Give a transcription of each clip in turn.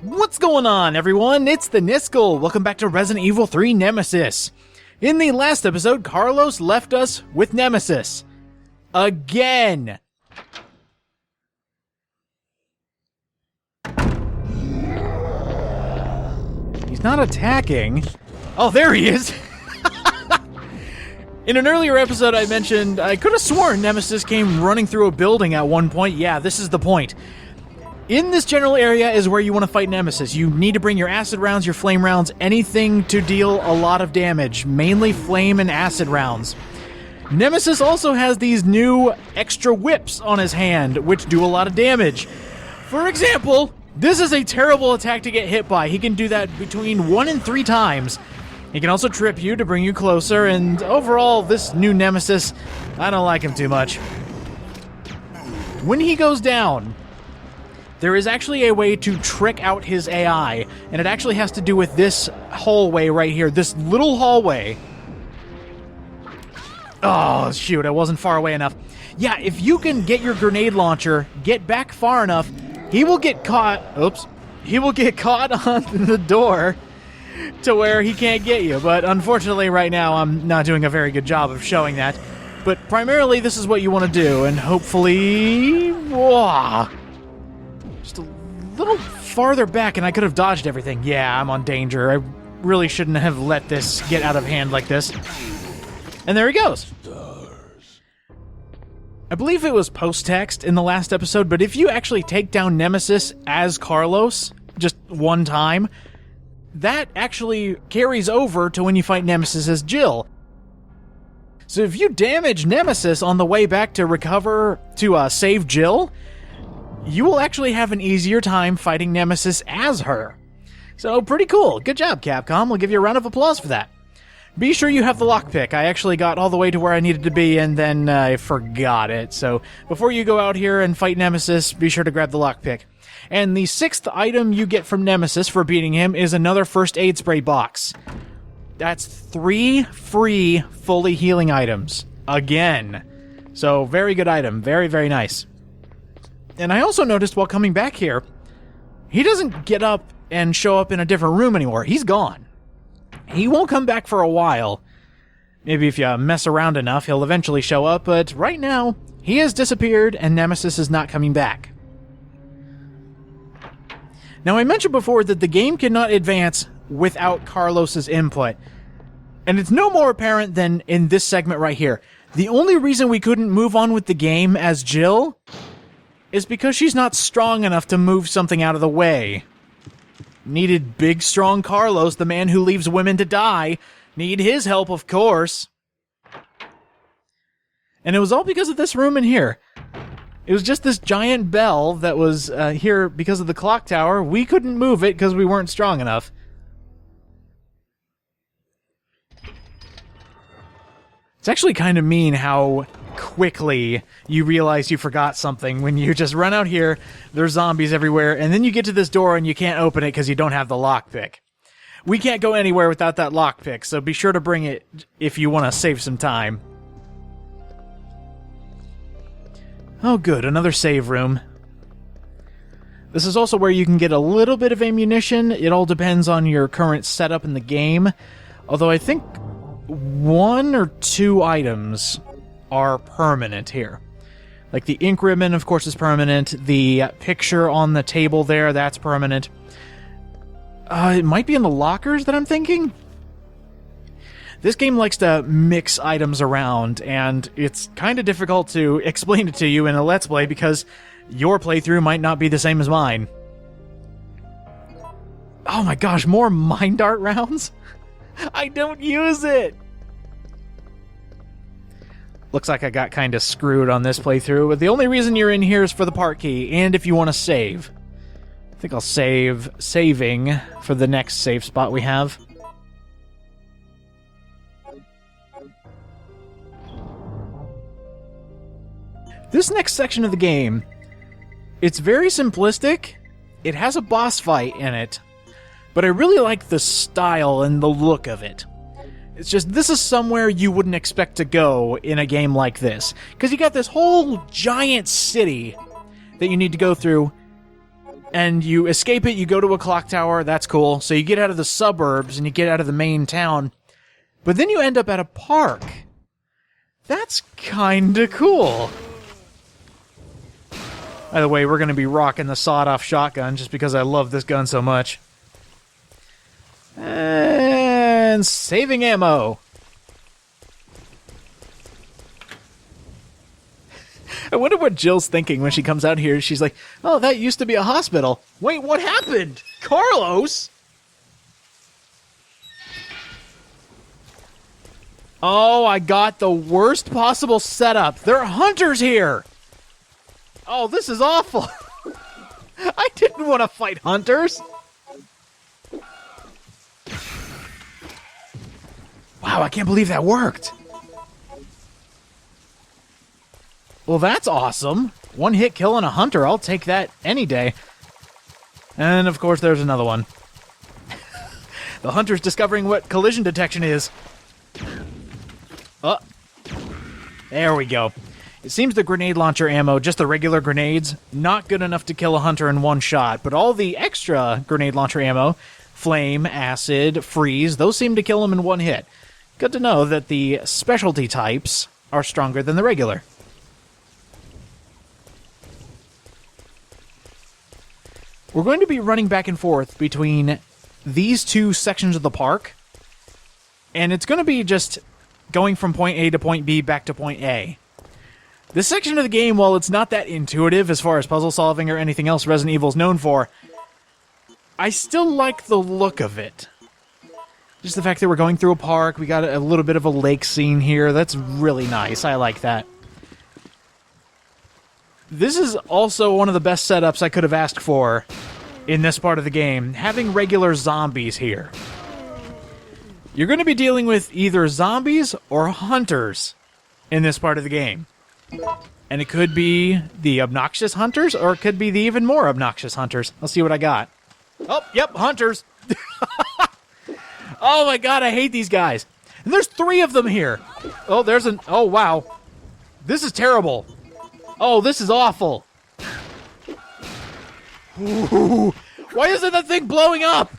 What's going on, everyone? It's the Niskel. Welcome back to Resident Evil 3 Nemesis. In the last episode, Carlos left us with Nemesis. Again! He's not attacking. Oh, there he is! In an earlier episode I mentioned, I could have sworn Nemesis came running through a building at one point. Yeah, this is the point. In this general area is where you want to fight Nemesis. You need to bring your acid rounds, your flame rounds, anything to deal a lot of damage. Mainly flame and acid rounds. Nemesis also has these new extra whips on his hand, which do a lot of damage. For example, this is a terrible attack to get hit by. He can do that between 1 and 3 times. He can also trip you to bring you closer, and overall, this new Nemesis, I don't like him too much. When he goes down, there is actually a way to trick out his AI, and it actually has to do with this hallway right here, this little hallway. Oh, shoot, I wasn't far away enough. Yeah, if you can get your grenade launcher, get back far enough, he will get caught, he will get caught on the door to where he can't get you, but unfortunately right now I'm not doing a very good job of showing that. But primarily this is what you want to do, and hopefully... Whoa, just a little farther back and I could have dodged everything. Yeah, I'm on danger. I really shouldn't have let this get out of hand like this. And there he goes. I believe it was post-text in the last episode, but if you actually take down Nemesis as Carlos, just one time, that actually carries over to when you fight Nemesis as Jill. So if you damage Nemesis on the way back to recover, to save Jill, you will actually have an easier time fighting Nemesis as her. So pretty cool. Good job, Capcom. We'll give you a round of applause for that. Be sure you have the lockpick. I actually got all the way to where I needed to be and then I forgot it. So before you go out here and fight Nemesis, be sure to grab the lockpick. And the 6th item you get from Nemesis for beating him is another first aid spray box. That's 3 free fully healing items. Again. So very good item. Very, very nice. And I also noticed while coming back here, he doesn't get up and show up in a different room anymore. He's gone. He won't come back for a while. Maybe if you mess around enough, he'll eventually show up, but right now, he has disappeared and Nemesis is not coming back. Now, I mentioned before that the game cannot advance without Carlos's input, and it's no more apparent than in this segment right here. The only reason we couldn't move on with the game as Jill is because she's not strong enough to move something out of the way. Needed big, strong Carlos, the man who leaves women to die. Need his help, of course. And it was all because of this room in here. It was just this giant bell that was here because of the clock tower. We couldn't move it because we weren't strong enough. It's actually kind of mean how quickly you realize you forgot something when you just run out here, there's zombies everywhere, and then you get to this door and you can't open it because you don't have the lockpick. We can't go anywhere without that lockpick, so be sure to bring it if you want to save some time. Oh good, another save room. This is also where you can get a little bit of ammunition. It all depends on your current setup in the game, although I think 1 or 2 items are permanent here. Like the ink ribbon, of course, is permanent. The picture on the table there, that's permanent. It might be in the lockers that I'm thinking? This game likes to mix items around, and it's kind of difficult to explain it to you in a Let's Play because your playthrough might not be the same as mine. Oh my gosh, more Mind Dart rounds? I don't use it! Looks like I got kind of screwed on this playthrough, but the only reason you're in here is for the part key, and if you want to save. I think I'll save saving for the next save spot we have. This next section of the game, it's very simplistic. It has a boss fight in it, but I really like the style and the look of it. It's just, this is somewhere you wouldn't expect to go in a game like this. Because you got this whole giant city that you need to go through. and you escape it, you go to a clock tower, that's cool. So you get out of the suburbs and you get out of the main town, but then you end up at a park. That's kinda cool. By the way, we're gonna be rocking the sawed-off shotgun just because I love this gun so much. And saving ammo. I wonder what Jill's thinking when she comes out here. She's like, oh, that used to be a hospital. Wait, what happened? Carlos? Oh, I got the worst possible setup. There are hunters here. Oh, this is awful. I didn't want to fight hunters. Wow, I can't believe that worked. Well, that's awesome. One hit killing a hunter, I'll take that any day. And, of course, there's another one. The hunter's discovering what collision detection is. Oh, there we go. It seems the grenade launcher ammo, just the regular grenades, not good enough to kill a hunter in one shot, but all the extra grenade launcher ammo, flame, acid, freeze, those seem to kill them in one hit. Good to know that the specialty types are stronger than the regular. We're going to be running back and forth between these two sections of the park, and it's going to be just going from point A to point B back to point A. This section of the game, while it's not that intuitive as far as puzzle solving or anything else Resident Evil is known for, I still like the look of it. Just the fact that we're going through a park, we got a little bit of a lake scene here, that's really nice, I like that. This is also one of the best setups I could have asked for in this part of the game, having regular zombies here. You're going to be dealing with either zombies or hunters in this part of the game. And it could be the obnoxious hunters, or it could be the even more obnoxious hunters. Let's see what I got. Oh, yep, hunters. Oh my god, I hate these guys. And there's 3 of them here. Oh, there's an... Oh, wow. This is terrible. Oh, this is awful. Ooh, why isn't that thing blowing up?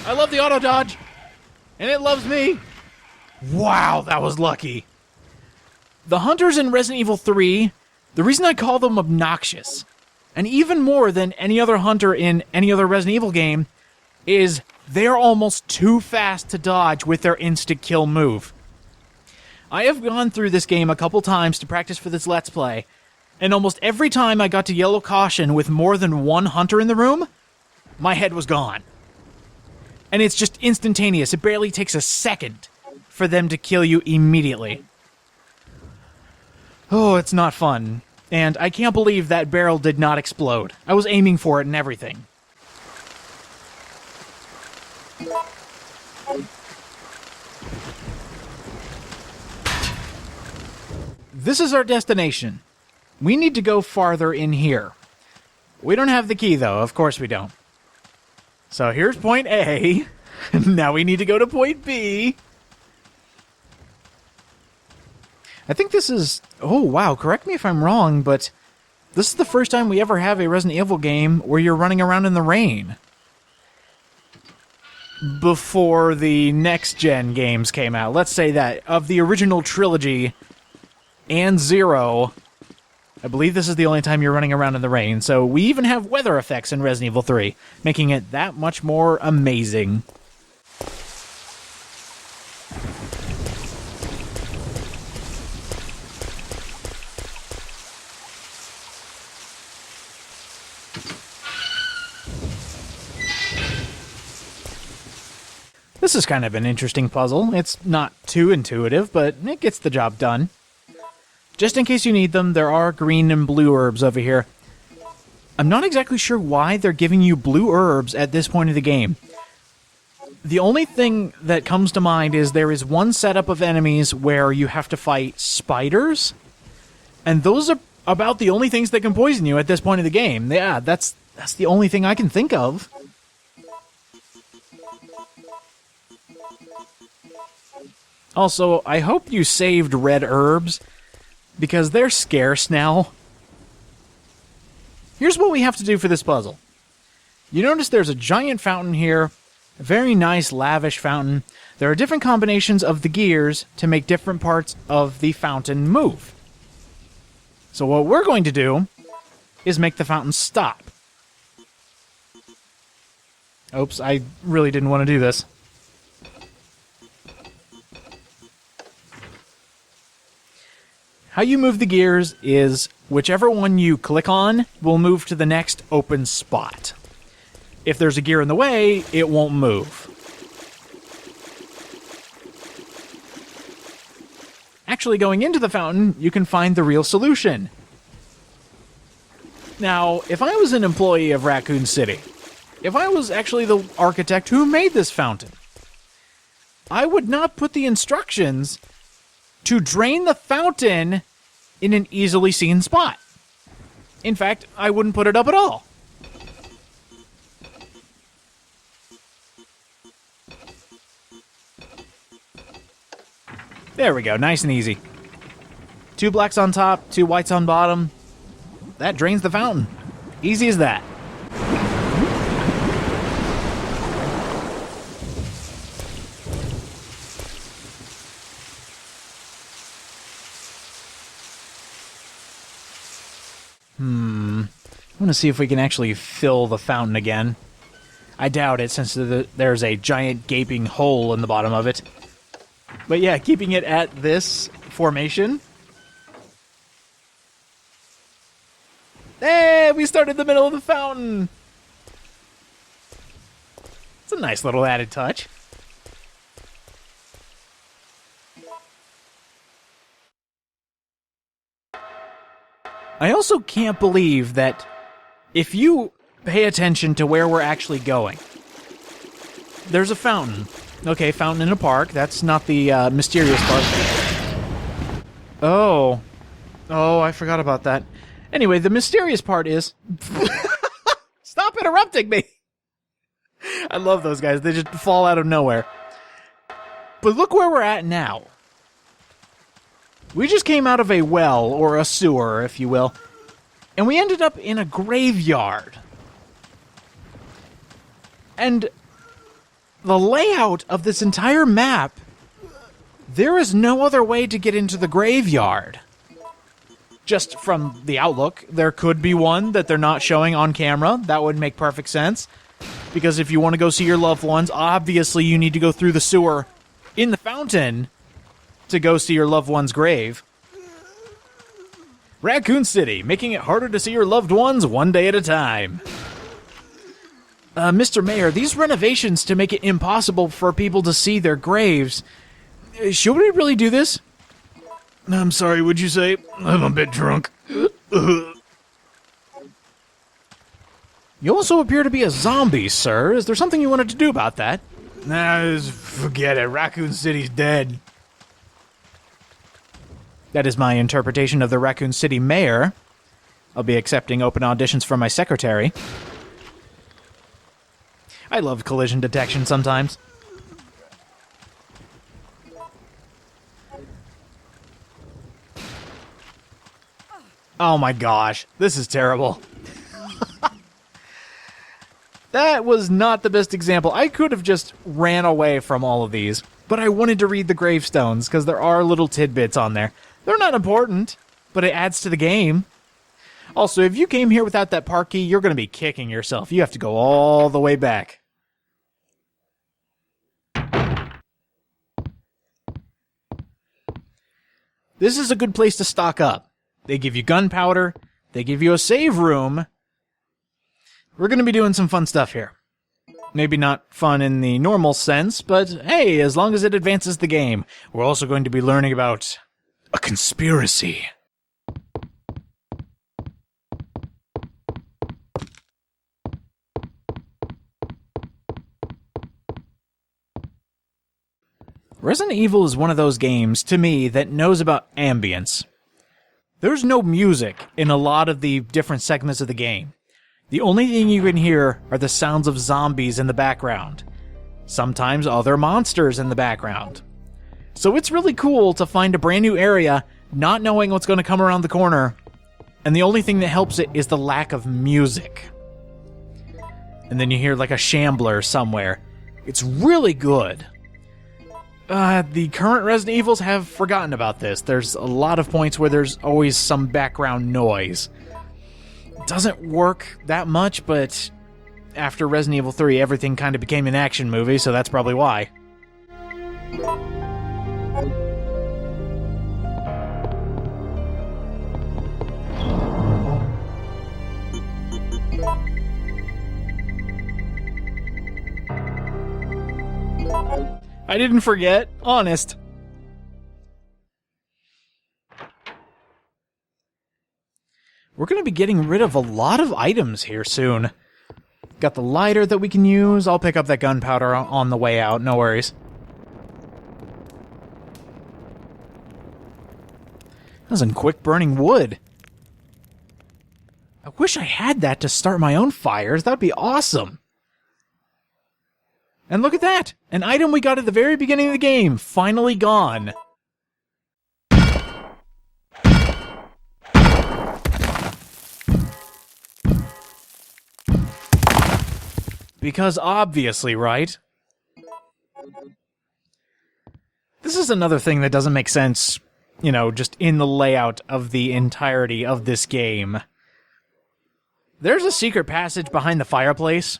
I love the auto dodge. And it loves me. Wow, that was lucky. The hunters in Resident Evil 3, the reason I call them obnoxious, and even more than any other hunter in any other Resident Evil game, is they're almost too fast to dodge with their insta-kill move. I have gone through this game a couple times to practice for this Let's Play, and almost every time I got to yellow caution with more than one hunter in the room, my head was gone. And it's just instantaneous. It barely takes a second for them to kill you immediately. Oh, it's not fun. And I can't believe that barrel did not explode. I was aiming for it and everything. This is our destination. We need to go farther in here. We don't have the key, though. Of course we don't. So here's point A. Now we need to go to point B. I think this is... Oh, wow. Correct me if I'm wrong, but this is the first time we ever have a Resident Evil game where you're running around in the rain. Before the next-gen games came out. Let's say that. Of the original trilogy and Zero, I believe this is the only time you're running around in the rain. So we even have weather effects in Resident Evil 3, making it that much more amazing. This is kind of an interesting puzzle. It's not too intuitive, but it gets the job done. Just in case you need them, there are green and blue herbs over here. I'm not exactly sure why they're giving you blue herbs at this point of the game. The only thing that comes to mind is there is one setup of enemies where you have to fight spiders, and those are about the only things that can poison you at this point of the game. Yeah, that's the only thing I can think of. Also, I hope you saved red herbs, because they're scarce now. Here's what we have to do for this puzzle. You notice there's a giant fountain here, a very nice, lavish fountain. There are different combinations of the gears to make different parts of the fountain move. So what we're going to do is make the fountain stop. Oops, I really didn't want to do this. How you move the gears is whichever one you click on will move to the next open spot. If there's a gear in the way, it won't move. Actually, going into the fountain, you can find the real solution. Now, if I was an employee of Raccoon City, if I was actually the architect who made this fountain, I would not put the instructions to drain the fountain in an easily seen spot. In fact, I wouldn't put it up at all. There we go, nice and easy. 2 blacks on top, 2 whites on bottom. That drains the fountain. Easy as that. I want to see if we can actually fill the fountain again. I doubt it, since there's a giant gaping hole in the bottom of it. But yeah, keeping it at this formation. Hey, we started the middle of the fountain. It's a nice little added touch. I also can't believe that if you pay attention to where we're actually going, there's a fountain. Okay, fountain in a park. That's not the mysterious part. Oh, I forgot about that. Anyway, the mysterious part is... Stop interrupting me! I love those guys. They just fall out of nowhere. But look where we're at now. We just came out of a well, or a sewer, if you will, and we ended up in a graveyard. And the layout of this entire map, there is no other way to get into the graveyard. Just from the outlook, there could be one that they're not showing on camera. That would make perfect sense. Because if you want to go see your loved ones, obviously you need to go through the sewer in the fountain to go see your loved one's grave. Raccoon City, making it harder to see your loved ones one day at a time. Mr. Mayor, these renovations to make it impossible for people to see their graves, should we really do this? I'm sorry, would you say? I'm a bit drunk. You also appear to be a zombie, sir. Is there something you wanted to do about that? Nah, just forget it. Raccoon City's dead. That is my interpretation of the Raccoon City Mayor. I'll be accepting open auditions from my secretary. I love collision detection sometimes. Oh my gosh, this is terrible. That was not the best example. I could have just ran away from all of these, but I wanted to read the gravestones because there are little tidbits on there. They're not important, but it adds to the game. Also, if you came here without that park key, you're going to be kicking yourself. You have to go all the way back. This is a good place to stock up. They give you gunpowder. They give you a save room. We're going to be doing some fun stuff here. Maybe not fun in the normal sense, but hey, as long as it advances the game. We're also going to be learning about a conspiracy. Resident Evil is one of those games, to me, that knows about ambience. There's no music in a lot of the different segments of the game. The only thing you can hear are the sounds of zombies in the background. Sometimes other monsters in the background. So it's really cool to find a brand new area, not knowing what's going to come around the corner, And the only thing that helps it is the lack of music. And then you hear like a shambler somewhere. It's really good. The current Resident Evils have forgotten about this. There's a lot of points where there's always some background noise. It doesn't work that much, but after Resident Evil 3, everything kind of became an action movie, so that's probably why. I didn't forget, honest. We're going to be getting rid of a lot of items here soon. Got the lighter that we can use. I'll pick up that gunpowder on the way out, no worries. That was in quick burning wood. I wish I had that to start my own fires. That'd be awesome. And look at that! An item we got at the very beginning of the game, finally gone. Because obviously, right? This is another thing that doesn't make sense, you know, just in the layout of the entirety of this game. There's a secret passage behind the fireplace.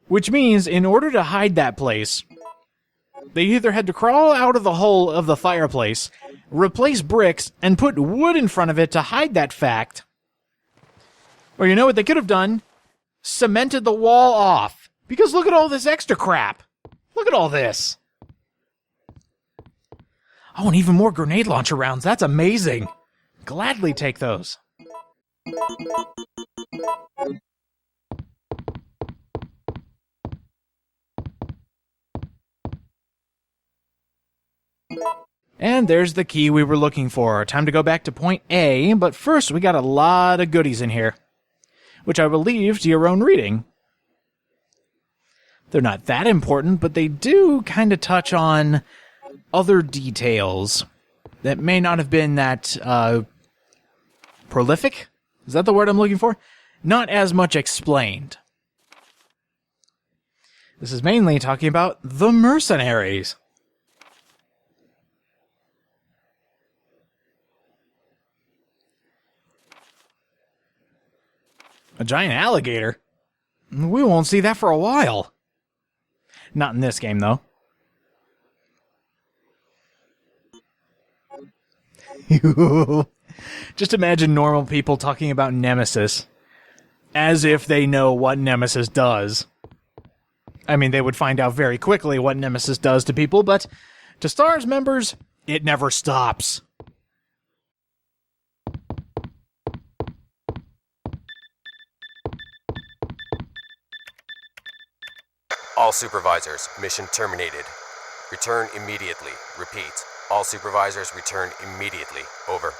Which means, in order to hide that place, they either had to crawl out of the hole of the fireplace, replace bricks, and put wood in front of it to hide that fact. Or you know what they could have done? Cemented the wall off. Because look at all this extra crap. Look at all this. Oh, and even more grenade launcher rounds. That's amazing. Gladly take those. And there's the key we were looking for. Time to go back to point A, but first we got a lot of goodies in here, which I will leave to your own reading. They're not that important, but they do kind of touch on other details that may not have been that prolific? Is that the word I'm looking for? Not as much explained. This is mainly talking about the mercenaries. A giant alligator? We won't see that for a while. Not in this game, though. Just imagine normal people talking about Nemesis as if they know what Nemesis does. I mean, they would find out very quickly what Nemesis does to people, but to STARS members, it never stops. All supervisors, mission terminated. Return immediately. Repeat. All supervisors return immediately. Over.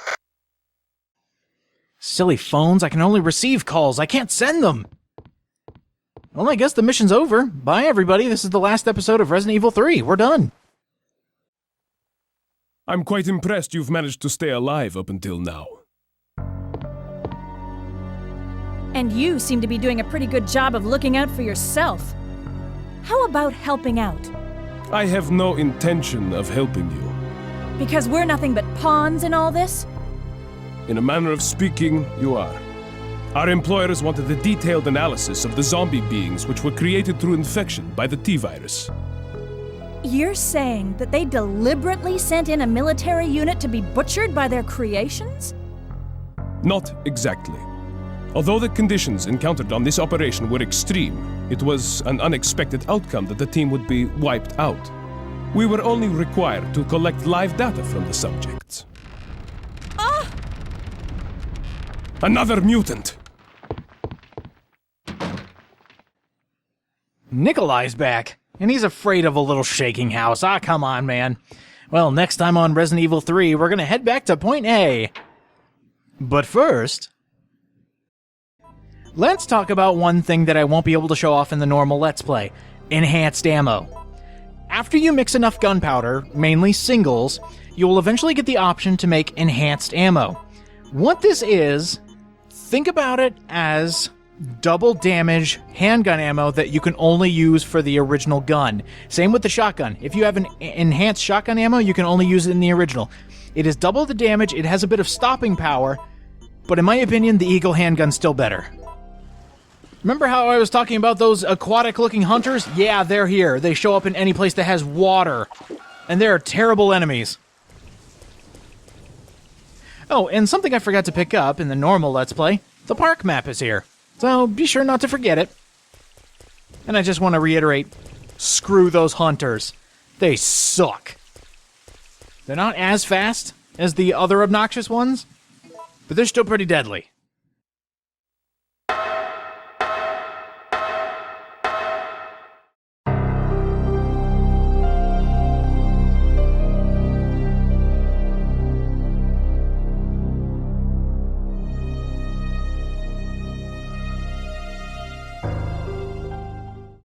Silly phones, I can only receive calls, I can't send them! Well, I guess the mission's over. Bye, everybody, this is the last episode of Resident Evil 3. We're done. I'm quite impressed you've managed to stay alive up until now. And you seem to be doing a pretty good job of looking out for yourself. How about helping out? I have no intention of helping you. Because we're nothing but pawns in all this? In a manner of speaking, you are. Our employers wanted a detailed analysis of the zombie beings which were created through infection by the T-virus. You're saying that they deliberately sent in a military unit to be butchered by their creations? Not exactly. Although the conditions encountered on this operation were extreme, it was an unexpected outcome that the team would be wiped out. We were only required to collect live data from the subjects. Ah! Another mutant! Nikolai's back, and he's afraid of a little shaking house. Ah, come on, man. Well, next time on Resident Evil 3, we're gonna head back to point A. But first, let's talk about one thing that I won't be able to show off in the normal Let's Play. Enhanced ammo. After you mix enough gunpowder, mainly singles, you will eventually get the option to make enhanced ammo. What this is, think about it as double damage handgun ammo that you can only use for the original gun. Same with the shotgun. If you have an enhanced shotgun ammo, you can only use it in the original. It is double the damage, it has a bit of stopping power, but in my opinion, the Eagle handgun's still better. Remember how I was talking about those aquatic-looking hunters? Yeah, they're here. They show up in any place that has water. And they're terrible enemies. Oh, and something I forgot to pick up in the normal Let's Play, the park map is here. So be sure not to forget it. And I just want to reiterate, screw those hunters. They suck. They're not as fast as the other obnoxious ones, but they're still pretty deadly.